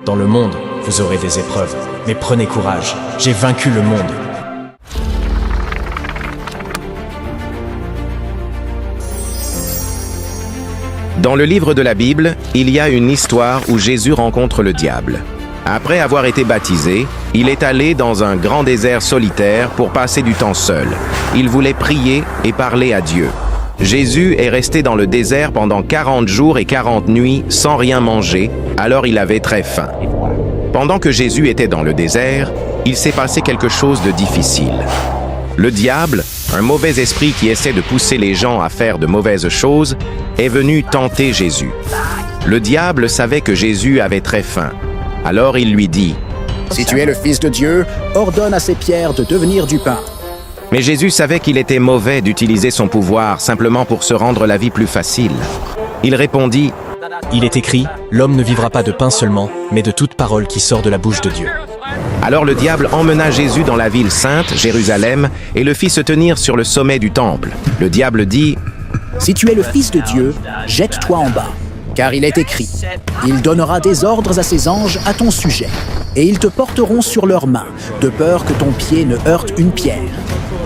Dans le monde, vous aurez des épreuves, mais prenez courage, j'ai vaincu le monde. Dans le livre de la Bible, il y a une histoire où Jésus rencontre le diable. Après avoir été baptisé, il est allé dans un grand désert solitaire pour passer du temps seul. Il voulait prier et parler à Dieu. Jésus est resté dans le désert pendant 40 jours et 40 nuits sans rien manger, alors il avait très faim. Pendant que Jésus était dans le désert, il s'est passé quelque chose de difficile. Le diable, un mauvais esprit qui essaie de pousser les gens à faire de mauvaises choses, est venu tenter Jésus. Le diable savait que Jésus avait très faim. Alors il lui dit, « Si tu es le Fils de Dieu, ordonne à ces pierres de devenir du pain. » Mais Jésus savait qu'il était mauvais d'utiliser son pouvoir simplement pour se rendre la vie plus facile. Il répondit, « Il est écrit, l'homme ne vivra pas de pain seulement, mais de toute parole qui sort de la bouche de Dieu. » Alors le diable emmena Jésus dans la ville sainte, Jérusalem, et le fit se tenir sur le sommet du temple. Le diable dit, « Si tu es le Fils de Dieu, jette-toi en bas. Car il est écrit, il donnera des ordres à ses anges à ton sujet, et ils te porteront sur leurs mains, de peur que ton pied ne heurte une pierre. »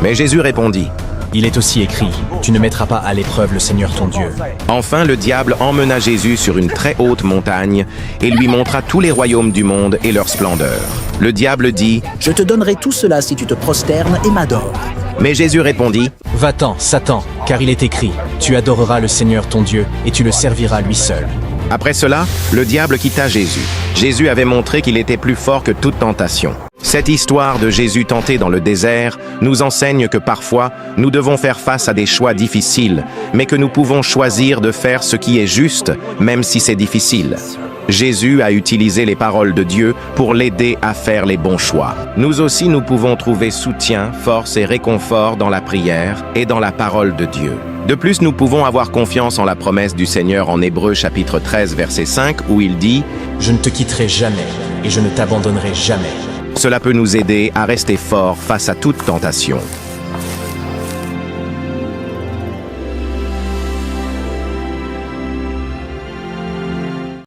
Mais Jésus répondit, « Il est aussi écrit, tu ne mettras pas à l'épreuve le Seigneur ton Dieu. » Enfin, le diable emmena Jésus sur une très haute montagne et lui montra tous les royaumes du monde et leur splendeur. Le diable dit, « Je te donnerai tout cela si tu te prosternes et m'adores. » Mais Jésus répondit, « Va-t'en, Satan, car il est écrit, tu adoreras le Seigneur ton Dieu et tu le serviras lui seul. » Après cela, le diable quitta Jésus. Jésus avait montré qu'il était plus fort que toute tentation. Cette histoire de Jésus tenté dans le désert nous enseigne que parfois, nous devons faire face à des choix difficiles, mais que nous pouvons choisir de faire ce qui est juste, même si c'est difficile. Jésus a utilisé les paroles de Dieu pour l'aider à faire les bons choix. Nous aussi, nous pouvons trouver soutien, force et réconfort dans la prière et dans la parole de Dieu. De plus, nous pouvons avoir confiance en la promesse du Seigneur en Hébreux chapitre 13, verset 5, où il dit « Je ne te quitterai jamais et je ne t'abandonnerai jamais. » Cela peut nous aider à rester forts face à toute tentation.